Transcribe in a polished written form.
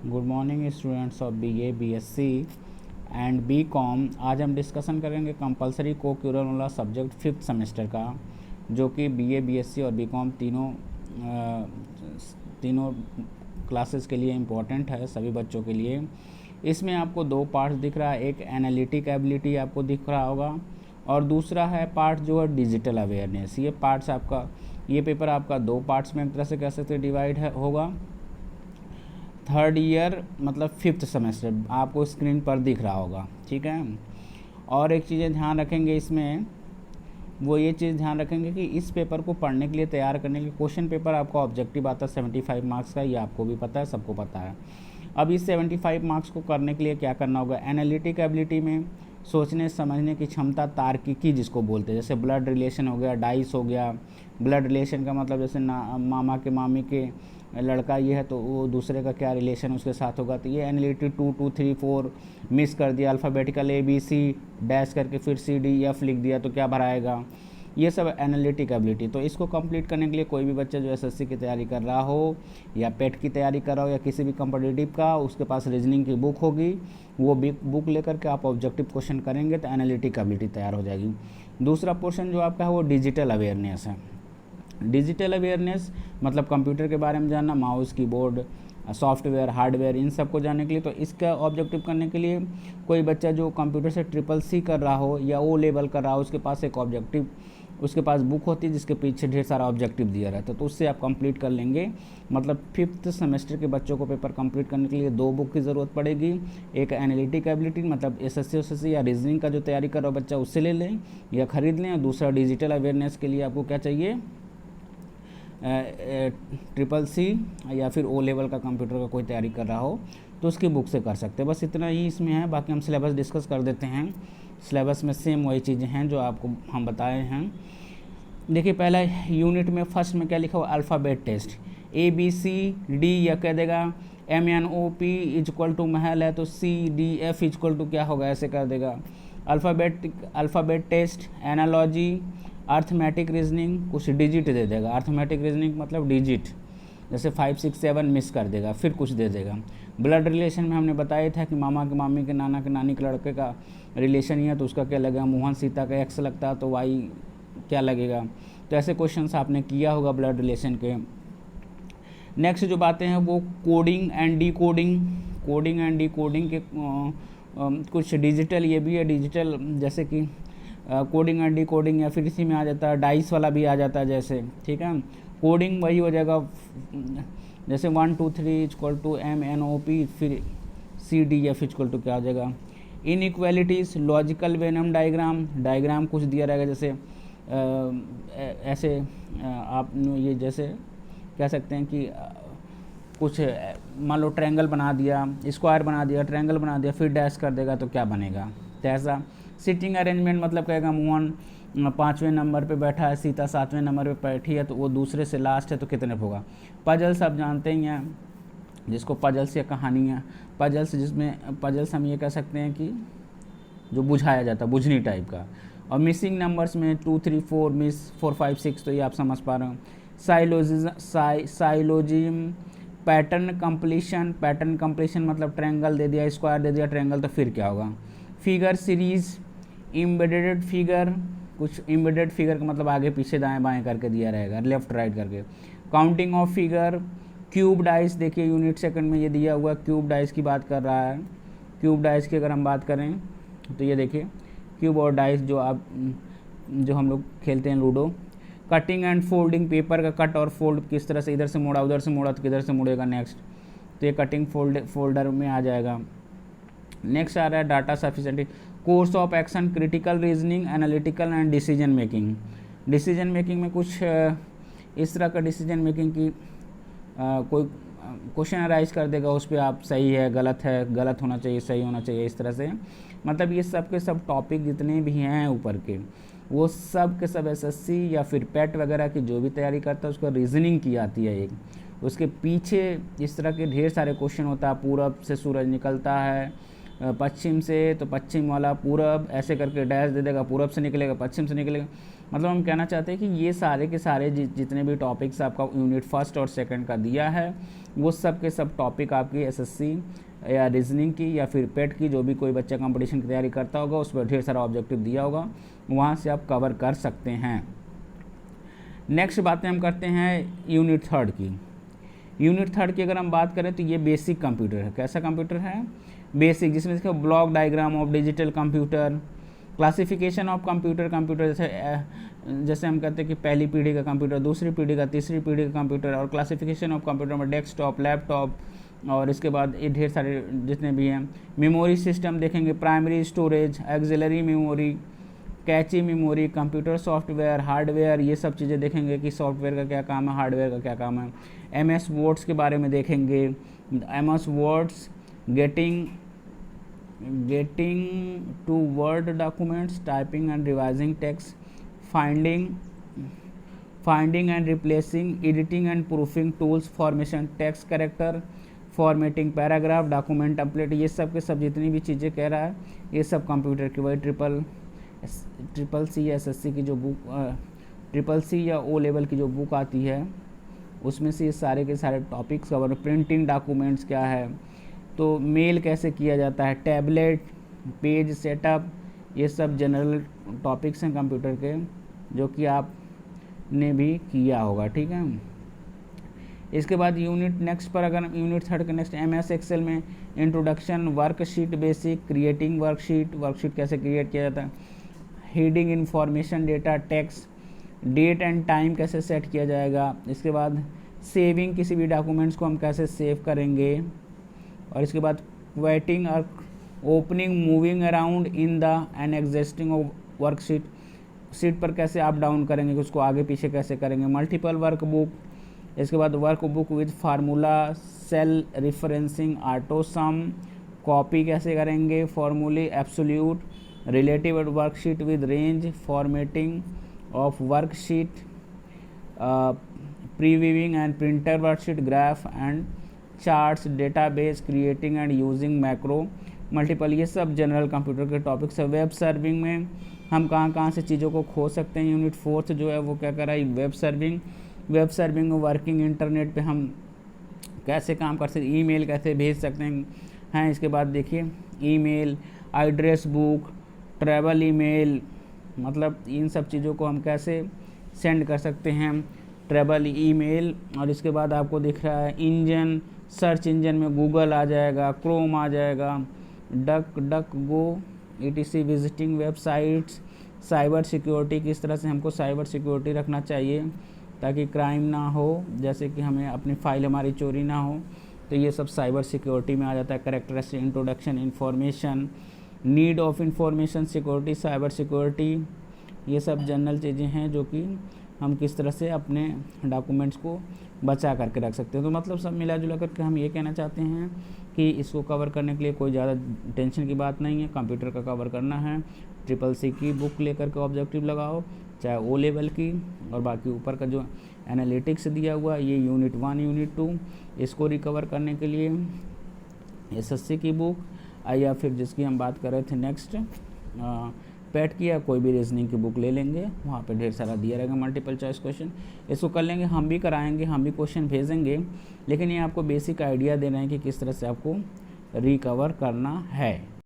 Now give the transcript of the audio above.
Good morning students of BA, BSc and BCom. आज हम discussion करेंगे कंपलसरी को क्यूरल वाला सब्जेक्ट फिफ्थ सेमेस्टर का, जो कि बीए, बीएससी और बीकॉम तीनों क्लासेस के लिए इम्पोर्टेंट है, सभी बच्चों के लिए। इसमें आपको दो पार्ट्स दिख रहा है, एक एनालिटिक एबिलिटी आपको दिख रहा होगा और दूसरा है पार्ट जो है डिजिटल अवेयरनेस। ये पेपर आपका दो पार्ट्स में एक तरह से कह सकते डिवाइड होगा। थर्ड ईयर मतलब फिफ्थ सेमेस्टर आपको स्क्रीन पर दिख रहा होगा, ठीक है। और एक चीज़ें ध्यान रखेंगे इसमें, वो ये चीज़ ध्यान रखेंगे कि इस पेपर को पढ़ने के लिए, तैयार करने के लिए क्वेश्चन पेपर आपका ऑब्जेक्टिव आता है 75 मार्क्स का। ये आपको भी पता है, सबको पता है। अब इस 75 मार्क्स को करने के लिए क्या करना होगा? एनालिटिक एबिलिटी में सोचने समझने की क्षमता, तार्किकी जिसको बोलते हैं, जैसे ब्लड रिलेशन हो गया, डाइस हो गया। ब्लड रिलेशन का मतलब जैसे मामा के मामी के लड़का ये है तो वो दूसरे का क्या रिलेशन उसके साथ होगा। तो ये एनालिटिक 2 2 3 4 मिस कर दिया, अल्फ़ाबेटिकल ABC डैश करके फिर CDF लिख दिया तो क्या भराएगा। ये सब एनालिटिक एबिलिटी। तो इसको कंप्लीट करने के लिए कोई भी बच्चा जो SSC की तैयारी कर रहा हो या पेट की तैयारी कर रहा हो या किसी भी कॉम्पिटिटिव का, उसके पास रीजनिंग की बुक होगी, वो बुक लेकर के आप ऑब्जेक्टिव क्वेश्चन करेंगे तो एनालिटिक एबिलिटी तैयार हो जाएगी। दूसरा पोर्शन जो आपका है वो डिजिटल अवेयरनेस है। डिजिटल अवेयरनेस मतलब कंप्यूटर के बारे में जानना, माउस, कीबोर्ड, सॉफ्टवेयर, हार्डवेयर, इन सब को जानने के लिए। तो इसका ऑब्जेक्टिव करने के लिए कोई बच्चा जो कंप्यूटर से CCC कर रहा हो या O लेवल कर रहा हो, उसके पास एक ऑब्जेक्टिव, उसके पास बुक होती है जिसके पीछे ढेर सारा ऑब्जेक्टिव दिया रहता है, तो उससे आप कंप्लीट कर लेंगे। मतलब फिफ्थ सेमेस्टर के बच्चों को पेपर कंप्लीट करने के लिए दो बुक की ज़रूरत पड़ेगी। एक एनालिटिक एबिलिटी मतलब SSC या रीजनिंग का जो तैयारी कर रहा हो बच्चा, उससे ले लें या ख़रीद लें। और दूसरा डिजिटल अवेयरनेस के लिए आपको क्या चाहिए? CCC या फिर O लेवल का कंप्यूटर का कोई तैयारी कर रहा हो तो उसकी बुक से कर सकते हैं। बस इतना ही इसमें है, बाकी हम सिलेबस डिस्कस कर देते हैं। सिलेबस में सेम वही चीज़ें हैं जो आपको हम बताए हैं। देखिए पहला यूनिट में फर्स्ट में क्या लिखा हुआ? अल्फ़ाबेट टेस्ट, ABCD या कह देगा MNOP इक्वल टू महल है तो CDF इक्वल टू क्या होगा, ऐसे कर देगा। Alphabet test, analogy, arithmetic reasoning, कुछ डिजिट दे देगा। अर्थमेटिक रीजनिंग मतलब डिजिट, जैसे 5 6 7 मिस कर देगा, फिर कुछ दे देगा। ब्लड रिलेशन में हमने बताया था कि मामा के मामी के नाना के नानी के लड़के का रिलेशन ही है तो उसका क्या लगेगा? मोहन सीता का X लगता है तो Y क्या लगेगा। तो ऐसे क्वेश्चंस आपने किया होगा ब्लड रिलेशन के। नेक्स्ट जो बातें हैं वो कोडिंग एंड डिकोडिंग के कुछ डिजिटल ये भी है। डिजिटल जैसे कि कोडिंग एंड डिकोडिंग या फिर इसी में आ जाता है, डाइस वाला भी आ जाता है जैसे, ठीक है। कोडिंग वही हो जाएगा जैसे 1 2 3 इक्वल टू MNOP, फिर CDF इक्वल टू क्या आ जाएगा। इनइक्वालिटीज़, लॉजिकल वेनम डायग्राम कुछ दिया रहेगा, जैसे ऐसे आप ये जैसे कह सकते हैं कि कुछ मान लो ट्रायंगल बना दिया, स्क्वायर बना दिया, ट्रायंगल बना दिया, फिर डैश कर देगा तो क्या बनेगा, तो ऐसा। सीटिंग अरेंजमेंट मतलब कहेगा मोहन 5वें नंबर पे बैठा है, सीता 7वें नंबर पे बैठी है तो वो दूसरे से लास्ट है तो कितने पे होगा। पजल्स आप जानते ही हैं, जिसको पजल्स या कहानियाँ, पजल्स हम ये कह सकते हैं कि जो बुझाया जाता है, बुझनी टाइप का। और मिसिंग नंबर्स में 2 3 4 मिस 4 5 6, तो ये आप समझ पा रहे हो। साइलोजिज्म, पैटर्न कंप्लीशन मतलब ट्रायंगल दे दिया, स्क्वायर दे दिया, ट्रायंगल, तो फिर क्या होगा। फिगर सीरीज, एम्बेडेड फिगर, कुछ एम्बेडेड फिगर का मतलब आगे पीछे दाएं बाएं करके दिया रहेगा, लेफ्ट राइट करके। Counting of figure, cube dice, देखिए यूनिट सेकंड में ये दिया हुआ क्यूब डाइस की बात कर रहा है। क्यूब डाइस की अगर हम बात करें तो ये देखिए क्यूब और डाइस जो हम लोग खेलते हैं ludo. Cutting and folding, paper का कट और फोल्ड किस तरह से, इधर से मोड़ा उधर से मोड़ा तो किधर से मुड़ेगा नेक्स्ट, तो ये कटिंग फोल्डर में आ जाएगा। नेक्स्ट आ रहा है data sufficiency, course of action, critical reasoning, analytical and decision making में कुछ इस तरह का डिसीजन मेकिंग की कोई क्वेश्चन अराइज कर देगा, उस पर आप सही है, गलत होना चाहिए, सही होना चाहिए, इस तरह से। मतलब ये सब के सब टॉपिक जितने भी हैं ऊपर के, वो सब के सब SSC या फिर पेट वगैरह की जो भी तैयारी करता है उसको रीजनिंग की आती है एक, उसके पीछे इस तरह के ढेर सारे क्वेश्चन होता है। पूरब से सूरज निकलता है, पश्चिम से तो पश्चिम वाला पूरब ऐसे करके डैश दे देगा, पूरब से निकलेगा, पश्चिम से निकलेगा। मतलब हम कहना चाहते हैं कि ये सारे के सारे जितने भी टॉपिक्स आपका यूनिट फर्स्ट और सेकंड का दिया है, वो सब के सब टॉपिक आपकी एसएससी या रीजनिंग की या फिर पेट की, जो भी कोई बच्चा कंपटीशन की तैयारी करता होगा उस पर ढेर सारा ऑब्जेक्टिव दिया होगा, वहाँ से आप कवर कर सकते हैं। नेक्स्ट बातें हम करते हैं यूनिट 3 की। यूनिट 3 की अगर हम बात करें तो ये बेसिक कंप्यूटर है। कैसा कंप्यूटर है? बेसिक, जिसमें देखो block diagram of digital computer, classification of computer, computer जैसे हम कहते हैं कि पहली पीढ़ी का कंप्यूटर, दूसरी पीढ़ी का, तीसरी पीढ़ी का कंप्यूटर, और क्लासिफिकेशन ऑफ कंप्यूटर में डेस्कटॉप, लैपटॉप, और इसके बाद ये ढेर सारे जितने भी हैं। मेमोरी सिस्टम देखेंगे, प्राइमरी स्टोरेज, एक्सिलरी मेमोरी, कैची मेमोरी, कंप्यूटर सॉफ्टवेयर, हार्डवेयर, ये सब चीज़ें देखेंगे कि सॉफ्टवेयर का क्या काम है, हार्डवेयर का क्या काम है। एमएस वर्ड्स के बारे में देखेंगे, MS words, getting to word documents, typing and revising text, finding and replacing, editing and proofing tools, formation text character, formatting paragraph, document template, ये सब के सब जितनी भी चीज़ें कह रहा है ये सब कंप्यूटर की, वही ट्रिपल सी या एसएससी की जो बुक, ट्रिपल सी या ओ लेवल की जो बुक आती है उसमें से ये सारे के सारे टॉपिक्स कवर। प्रिंटिंग डॉक्यूमेंट्स क्या है, तो मेल कैसे किया जाता है, टैबलेट, पेज सेटअप, ये सब जनरल टॉपिक्स हैं कंप्यूटर के जो कि आपने भी किया होगा, ठीक है। इसके बाद यूनिट नेक्स्ट पर अगर यूनिट 3 के नेक्स्ट एमएस एक्सेल में introduction, worksheet basic, creating worksheet कैसे क्रिएट किया जाता है, heading, information, data, text, date and time कैसे सेट किया जाएगा। इसके बाद सेविंग, किसी भी डॉक्यूमेंट्स को हम कैसे सेव करेंगे, और इसके बाद क्वेटिंग और opening, moving around in the an existing worksheet, sheet पर कैसे अप डाउन करेंगे, उसको आगे पीछे कैसे करेंगे। मल्टीपल वर्कबुक, इसके बाद workbook with formula, cell referencing, auto sum, copy कैसे करेंगे, फॉर्मूले, absolute, relative worksheet with range, formatting of worksheet, previewing and printer worksheet, graph and charts, database, creating and using macro, multiple, ये सब general computer के topics है। Web serving में हम कहाँ कहाँ से चीज़ों को खोज सकते हैं। यूनिट 4 जो है वो क्या कर रहा है, वेब सर्विंग में वर्किंग इंटरनेट पे हम कैसे काम कर सकते हैं, ईमेल कैसे भेज सकते हैं। इसके बाद देखिए email, address book, travel email, मतलब इन सब चीज़ों को हम कैसे सेंड कर सकते हैं, ट्रैवल ईमेल। और इसके बाद आपको दिख रहा है इंजन, सर्च इंजन में गूगल आ जाएगा, क्रोम आ जाएगा, डक गो, etc, visiting websites, cyber security, किस तरह से हमको साइबर सिक्योरिटी रखना चाहिए ताकि क्राइम ना हो, जैसे कि हमें अपनी फाइल हमारी चोरी ना हो, तो ये सब साइबर सिक्योरिटी में आ जाता है। Characteristic, introduction, information, need of information security, cyber security, ये सब जनरल चीज़ें हैं जो कि हम किस तरह से अपने डॉक्यूमेंट्स को बचा करके रख सकते हैं। तो मतलब सब मिला जुला करके हम ये कहना चाहते हैं कि इसको कवर करने के लिए कोई ज़्यादा टेंशन की बात नहीं है। कंप्यूटर का कवर करना है, ट्रिपल सी की बुक लेकर के ऑब्जेक्टिव लगाओ, चाहे ओ लेवल की, और बाकी ऊपर का जो एनालिटिक्स दिया हुआ ये यूनिट 1 यूनिट 2, इसको रिकवर करने के लिए एसएससी की बुक, या फिर जिसकी हम बात कर रहे थे नेक्स्ट पेट की, या कोई भी रीजनिंग की बुक ले लेंगे, वहाँ पे ढेर सारा दिया रहेगा मल्टीपल चॉइस क्वेश्चन, इसको कर लेंगे। हम भी कराएंगे, हम भी क्वेश्चन भेजेंगे, लेकिन ये आपको बेसिक आइडिया दे रहे हैं कि किस तरह से आपको रिकवर करना है।